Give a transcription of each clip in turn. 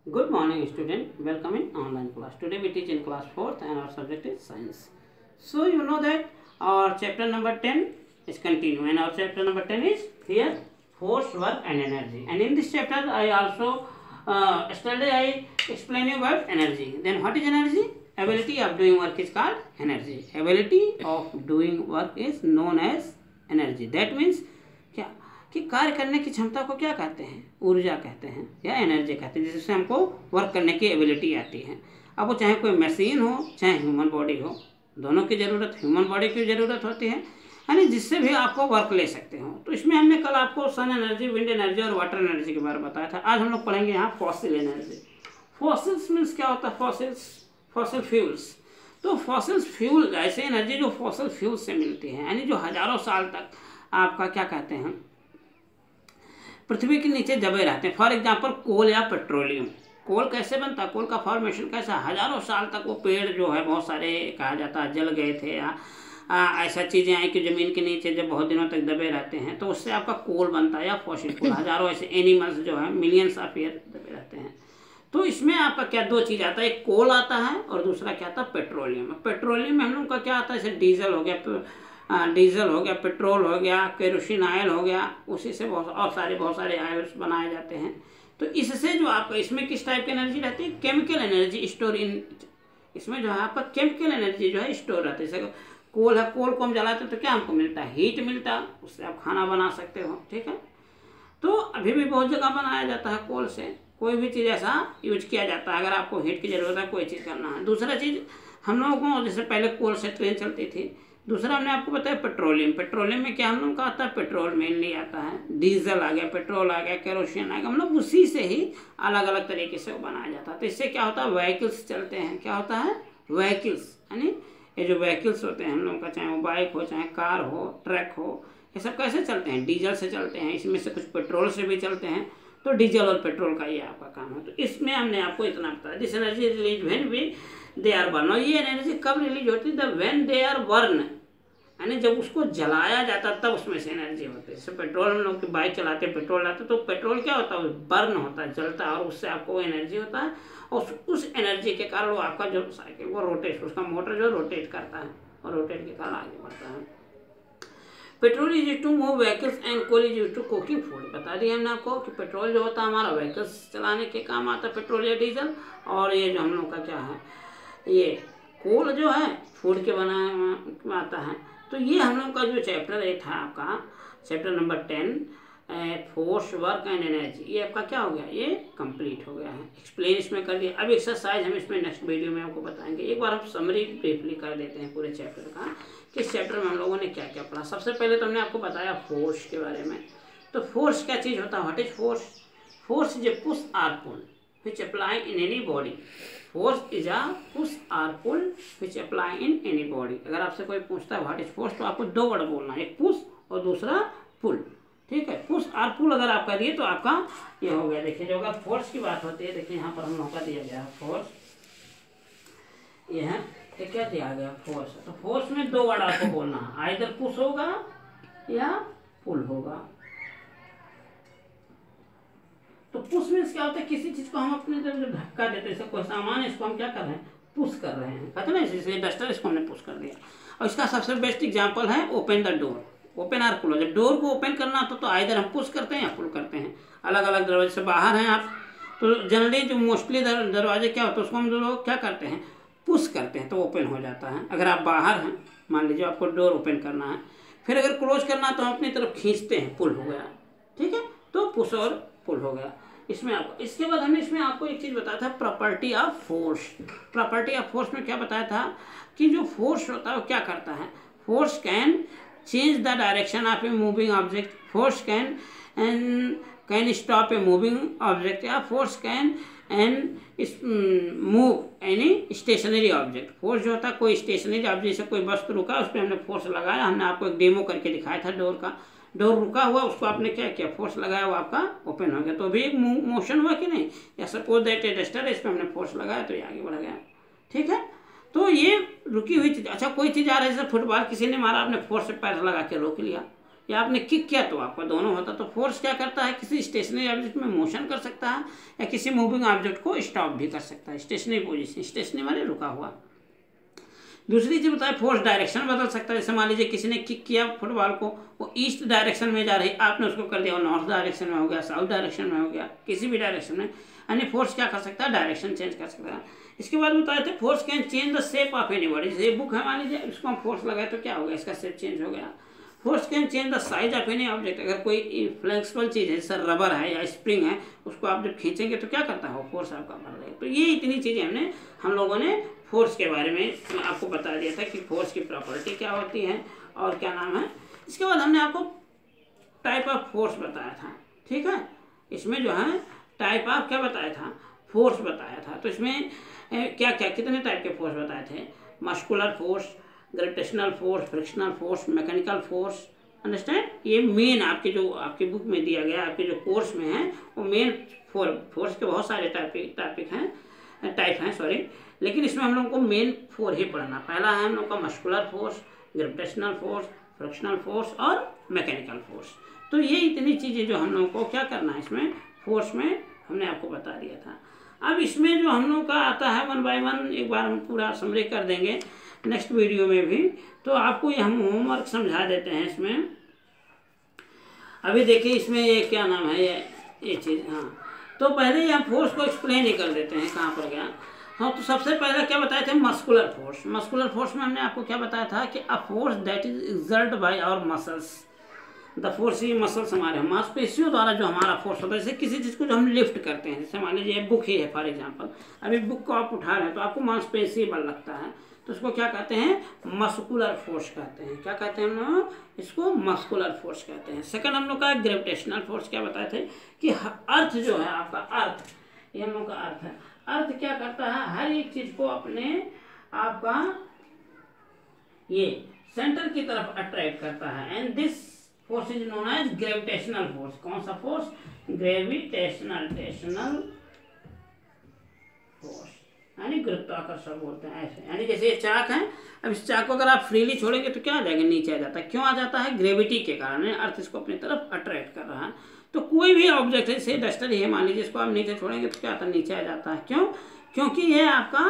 Good morning, student. Welcome in online class. Today we teach in class 4th and our subject is science. So you know that our chapter number 10 is continue and our chapter number 10 is here force, work and energy. And in this chapter I also yesterday I explain you about energy. Then what is energy? Ability of doing work is called energy. Ability of doing work is known as energy. That means क्या कि कार्य करने की क्षमता को क्या कहते हैं? ऊर्जा कहते हैं या एनर्जी कहते हैं, जिससे हमको वर्क करने की एबिलिटी आती है। अब वो चाहे कोई मशीन हो चाहे ह्यूमन बॉडी हो, दोनों की ज़रूरत, ह्यूमन बॉडी की ज़रूरत होती है, यानी जिससे भी आपको वर्क ले सकते हो। तो इसमें हमने कल आपको सन एनर्जी, विंड एनर्जी और वाटर एनर्जी के बारे में बताया था। आज हम लोग पढ़ेंगे यहाँ फॉसिल एनर्जी। फॉसिल्स मीन्स क्या होता है? Fossil fuels. तो फॉसिल फ्यूल ऐसे एनर्जी जो फॉसिल फ्यूल से मिलती है, यानी जो हज़ारों साल तक आपका क्या कहते हैं पृथ्वी के नीचे दबे रहते हैं। फॉर एग्जांपल कोल या पेट्रोलियम। कोल कैसे बनता है? कोल का फॉर्मेशन कैसा? हज़ारों साल तक वो पेड़ जो है बहुत सारे कहा जाता है जल गए थे या ऐसा चीज़ें आई कि ज़मीन के नीचे जब बहुत दिनों तक दबे रहते हैं तो उससे आपका कोल बनता है या फॉसिल कोल। हज़ारों ऐसे एनिमल्स जो है मिलियंस ऑफ ईयर दबे रहते हैं। तो इसमें आपका क्या दो चीज़ आता है, एक कोल आता है और दूसरा क्या आता है? पेट्रोलियम। पेट्रोलियम में हम लोग का क्या आता है? जैसे डीजल हो गया, पेट्रोल हो गया, केरोसिन ऑयल हो गया, उसी से बहुत सारे ऑयल्स बनाए जाते हैं। तो इससे जो आपका इसमें किस टाइप की एनर्जी रहती है? केमिकल एनर्जी स्टोर इन, इसमें जो है आपका केमिकल एनर्जी जो है स्टोर रहती है। जैसे कोल है, कोल को हम जलाते हैं तो क्या हमको मिलता है? हीट मिलता है, उससे आप खाना बना सकते हो। ठीक है, तो अभी भी बहुत जगह बनाया जाता है कोल से, कोई भी चीज़ ऐसा यूज किया जाता है अगर आपको हीट की ज़रूरत है, कोई चीज़ करना है। दूसरा चीज़ हम लोगों को, जैसे पहले कोल से ट्रेन चलती थी। दूसरा हमने आपको बताया पेट्रोलियम। पेट्रोलियम में क्या हम लोग का आता है? पेट्रोल मेनली आता है, डीजल आ गया, पेट्रोल आ गया, केरोसिन आ गया, मतलब उसी से ही अलग अलग तरीके से वो बनाया जाता है। तो इससे क्या होता है? व्हीकल्स चलते हैं। क्या होता है? व्हीकल्स, यानी ये जो व्हीकल्स होते हैं हम लोग का, चाहे वो बाइक हो, चाहे कार हो, ट्रक हो, ये सब कैसे चलते हैं? डीजल से चलते हैं। इसमें से कुछ पेट्रोल से भी चलते हैं। तो डीजल और पेट्रोल का ये आपका काम है। तो इसमें हमने आपको इतना बताया। This energy release when we they are burn. और ये एनर्जी कब रिलीज होती है? The when they are burn, यानी जब उसको जलाया जाता तब उसमें से एनर्जी होती है। जैसे पेट्रोल हम लोग की बाइक चलाते हैं, पेट्रोल लाते हैं, तो पेट्रोल क्या होता है? बर्न होता है, जलता है, और उससे आपको एनर्जी होता है। और उस एनर्जी के कारण वो आपका जो साइकिल वो रोटेट, उसका मोटर जो रोटेट करता है और रोटेट के कारण आगे बढ़ता है। Petrol is use to move vehicles and coal is use to cooking food. बता दिया हमने आपको कि पेट्रोल जो होता है हमारा व्हीकल्स चलाने के काम आता है, पेट्रोल या डीजल। और ये जो हम लोग का क्या है, ये कोल जो है फूड के बनाया आता है। तो ये हम लोग का जो चैप्टर 8 था आपका, chapter number 10 force, work and energy, ये आपका क्या हो गया? ये कंप्लीट हो गया है। एक्सप्लेन इसमें कर दिया। अब एक्सरसाइज हम इसमें नेक्स्ट वीडियो में आपको बताएंगे। एक बार हम समरी ब्रीफली कर देते हैं पूरे चैप्टर का कि इस चैप्टर में हम लोगों ने क्या क्या पढ़ा। सबसे पहले तो हमने आपको बताया फोर्स के बारे में। तो फोर्स क्या चीज़ होता है? What is force? Force is a push or pull which apply in any body. Force is a push or pull which apply in any body. अगर आपसे कोई पूछता है व्हाट इज फोर्स, तो आपको दो वर्ड बोलना है, एक पुश और दूसरा पुल। ठीक है, पुश और पुल अगर आप करिए तो आपका ये हो गया। देखिए जो अगर फोर्स की बात होती है, देखिए यहाँ पर हम लोगों का दिया गया है फोर्स, ये है, ये क्या दिया गया? फोर्स। तो फोर्स में दो वर्ड आपको बोलना है, आइदर पुश होगा या पुल होगा। तो पुश मीन्स क्या होता है? किसी चीज को हम अपने तरफ धक्का देते हैं, जैसे कोई सामान है, इसको हम क्या कर रहे हैं? पुश कर रहे हैं, कहते हैं ना, जैसे डस्टर, इसको हमने पुश कर दिया। और इसका सबसे बेस्ट एग्जांपल है ओपन द डोर, ओपन और क्लोज। जब डोर को ओपन करना तो आइदर हम पुश करते हैं या पुल करते हैं। अलग अलग दरवाजे से बाहर हैं आप, तो जनरली जो मोस्टली दरवाजे क्या होता है उसको हम लोग क्या करते हैं? पुश करते हैं, तो ओपन हो जाता है। अगर आप बाहर हैं, मान लीजिए आपको डोर ओपन करना है, फिर अगर क्लोज करना तो हम अपनी तरफ खींचते हैं, पुल हो गया। ठीक है, तो पुश और पुल हो गया इसमें आपको। इसके बाद हमने इसमें आपको एक चीज़ बताया था, property of force. Property of force में क्या बताया था कि जो फोर्स होता है वो क्या करता है? Force can change the direction of a moving object, force can stop a moving object, या force can move any stationery object. Force जो होता है कोई स्टेशनरी ऑब्जेक्ट, जैसे कोई वस्तु रुका उस पर हमने फोर्स लगाया। हमने आपको एक डेमो करके दिखाया था डोर का। डोर रुका हुआ, उसको आपने क्या किया? फोर्स लगाया, वो आपका ओपन हो गया। तो अभी एक मोशन हुआ कि नहीं? या सपोज दैट ए डस्टर है, इस पर हमने फोर्स लगाया तो ये आगे बढ़ गया। ठीक है, तो ये रुकी हुई चीज़। अच्छा, कोई चीज़ आ रही है, जैसे फुटबॉल किसी ने मारा, आपने फोर्स से पैर लगा के रोक लिया, या आपने किक किया तो आपका दोनों होता। तो फोर्स क्या करता है, किसी स्टेशनरी ऑब्जेक्ट में मोशन कर सकता है या किसी मूविंग ऑब्जेक्ट को स्टॉप भी कर सकता है। स्टेशनरी पोजीशन, स्टेशनरी माने रुका हुआ। दूसरी चीज़ बताए फोर्स डायरेक्शन बदल सकता है। जैसे मान लीजिए किसी ने किक किया फुटबॉल को, वो ईस्ट डायरेक्शन में जा रही, आपने उसको कर दिया वो नॉर्थ डायरेक्शन में हो गया, साउथ डायरेक्शन में हो गया, किसी भी डायरेक्शन में, यानी फोर्स क्या कर सकता है, डायरेक्शन चेंज कर सकता है। इसके बाद बताए थे force can change the shape of any body. जैसे बुक है मान लीजिए, इसको हम फोर्स लगाए तो क्या हो गया, इसका शेप चेंज हो गया। Force can change the size of any object. अगर कोई फ्लेक्सिबल चीज़ है जैसे रबर है या स्प्रिंग है, उसको आप जब खींचेंगे तो क्या करता है, फोर्स आपका बढ़ जाएगा। तो ये इतनी चीज़ें हम लोगों ने फोर्स के बारे में आपको बता दिया था कि फोर्स की प्रॉपर्टी क्या होती है और क्या नाम है। इसके बाद हमने आपको टाइप ऑफ फोर्स बताया था, ठीक है। इसमें जो है टाइप ऑफ क्या बताया था, फोर्स बताया था। तो इसमें क्या क्या कितने टाइप के फोर्स बताए थे, muscular force, gravitational force, frictional force, mechanical force, understand. ये मेन आपकी बुक में दिया गया, आपके जो कोर्स में है वो मेन फोर्स के बहुत सारे टाइप हैं सॉरी, लेकिन इसमें हम लोग को मेन 4 ही पढ़ना। पहला है हम लोग का muscular force, gravitational force, frictional force और मैकेनिकल फोर्स। तो ये इतनी चीज़ें जो हम लोग को क्या करना है इसमें फोर्स में, हमने आपको बता दिया था। अब इसमें जो हम लोग का आता है 1 बाय 1 एक बार हम पूरा समरी कर देंगे नेक्स्ट वीडियो में भी। तो आपको ये हम होमवर्क समझा देते हैं इसमें। अभी देखिए इसमें ये क्या नाम है, ये चीज़, हाँ। तो पहले ही हम फोर्स को एक्सप्लेन ही कर देते हैं कहाँ पर गया। हाँ, तो सबसे पहले क्या बताए थे, मस्कुलर फोर्स। मस्कुलर फोर्स में हमने आपको क्या बताया था कि a force that is exert by our muscles. The force, ये मसल्स हमारे मांसपेशियों द्वारा जो हमारा फोर्स होता है, जैसे किसी चीज़ को जो हम लिफ्ट करते हैं, जैसे मान लीजिए बुक ही है फॉर एग्जांपल, अभी बुक को आप उठा रहे हैं तो आपको मांसपेशी बल लगता है, तो उसको क्या कहते हैं, मस्कुलर फोर्स कहते हैं। क्या कहते हैं हम लोग इसको, मस्कुलर फोर्स कहते हैं। सेकंड हम लोग का ग्रेविटेशनल फोर्स क्या बताए थे कि अर्थ जो है आपका, अर्थ, ये हम लोग का अर्थ है। अर्थ क्या करता है, हर एक चीज को अपने आपका ये सेंटर की तरफ अट्रैक्ट करता है, and this force is known as gravitational force. कौन सा फोर्स, ग्रेविटेशनल फोर्स, यानी गुरुत्वाकर्षण बोलते हैं ऐसे। यानी जैसे ये चाक है, अब इस चाक को अगर आप फ्रीली छोड़ेंगे तो क्या आ जाएगा, नीचे आ जाता है। क्यों आ जाता है, ग्रेविटी के कारण, अर्थ इसको अपनी तरफ अट्रैक्ट कर रहा है। तो कोई भी ऑब्जेक्ट है, जैसे डस्टर ही है मान लीजिए, इसको आप नीचे छोड़ेंगे तो क्या आता है, नीचे आ जाता है। क्यों, क्योंकि ये आपका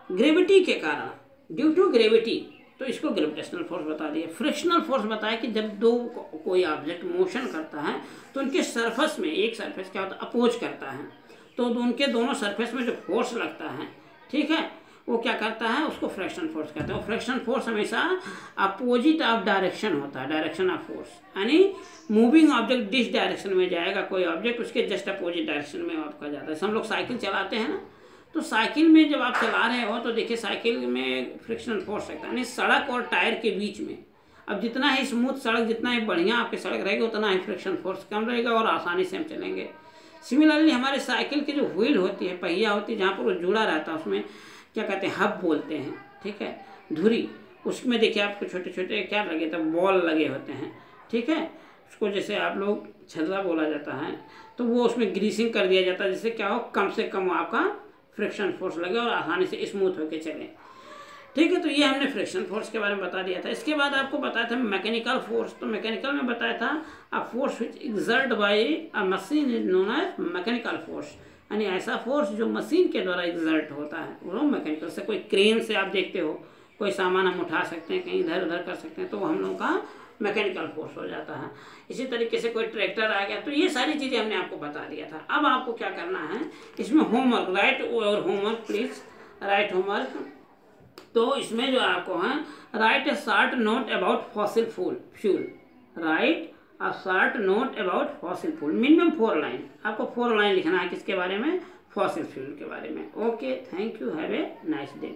ग्रेविटी के कारण, ड्यू टू ग्रेविटी, तो इसको ग्रेविटेशनल फोर्स बता दिए। फ्रिक्शनल फोर्स बताया कि जब दो कोई ऑब्जेक्ट मोशन करता है तो उनके सरफेस में, एक सरफेस क्या होता है, अपोज करता है, तो उनके दोनों सरफेस में जो फोर्स लगता है, ठीक है, वो क्या करता है, उसको फ्रिक्शन फोर्स कहते हैं। फ्रिक्शन फोर्स हमेशा अपोजिट ऑफ डायरेक्शन होता है, डायरेक्शन ऑफ फोर्स, यानी मूविंग ऑब्जेक्ट जिस डायरेक्शन में जाएगा कोई ऑब्जेक्ट, उसके जस्ट अपोजिट डायरेक्शन में आपका जाता है। जैसे हम लोग साइकिल चलाते हैं ना, तो साइकिल में जब आप चला रहे हो तो देखिए साइकिल में फ्रिक्शनल फोर्स लगता है, यानी सड़क और टायर के बीच में। अब जितना ही स्मूथ सड़क, जितना ही बढ़िया आपकी सड़क रहेगी, उतना ही फ्रिक्शन फोर्स कम रहेगा और आसानी से हम चलेंगे। सिमिलरली हमारे साइकिल की जो व्हील होती है, पहिया होती है, जहाँ पर वो जुड़ा रहता है, उसमें क्या कहते हैं, हब बोलते हैं, ठीक है, धुरी, उसमें देखिए आपको छोटे छोटे क्या लगे थे, बॉल लगे होते हैं, ठीक है, उसको जैसे आप लोग छल्ला बोला जाता है, तो वो उसमें ग्रीसिंग कर दिया जाता है, जिससे क्या हो, कम से कम आपका फ्रिक्शन फोर्स लगे और आसानी से स्मूथ होकर चले, ठीक है। तो ये हमने फ्रिक्शन फोर्स के बारे में बता दिया था। इसके बाद आपको बताया था मैकेनिकल फोर्स। तो मैकेनिकल में बताया था a force which exert by a machine is known as mechanical force, यानी ऐसा फोर्स जो मशीन के द्वारा एक्सर्ट होता है वो मैकेनिकल। से कोई क्रेन से आप देखते हो, कोई सामान हम उठा सकते हैं, कहीं इधर उधर कर सकते हैं, तो वो हम लोग का मैकेनिकल फोर्स हो जाता है। इसी तरीके से कोई ट्रैक्टर आ गया, तो ये सारी चीज़ें हमने आपको बता दिया था। अब आपको क्या करना है, इसमें होमवर्क, राइट और होमवर्क प्लीज, राइट होमवर्क। तो इसमें जो आपको है, right A short note about fossil fuel, right a short note about fossil fuel, minimum 4 line, आपको 4 लाइन लिखना है किसके बारे में, फॉसिल फ्यूल के बारे में। Okay, thank you, have a nice day.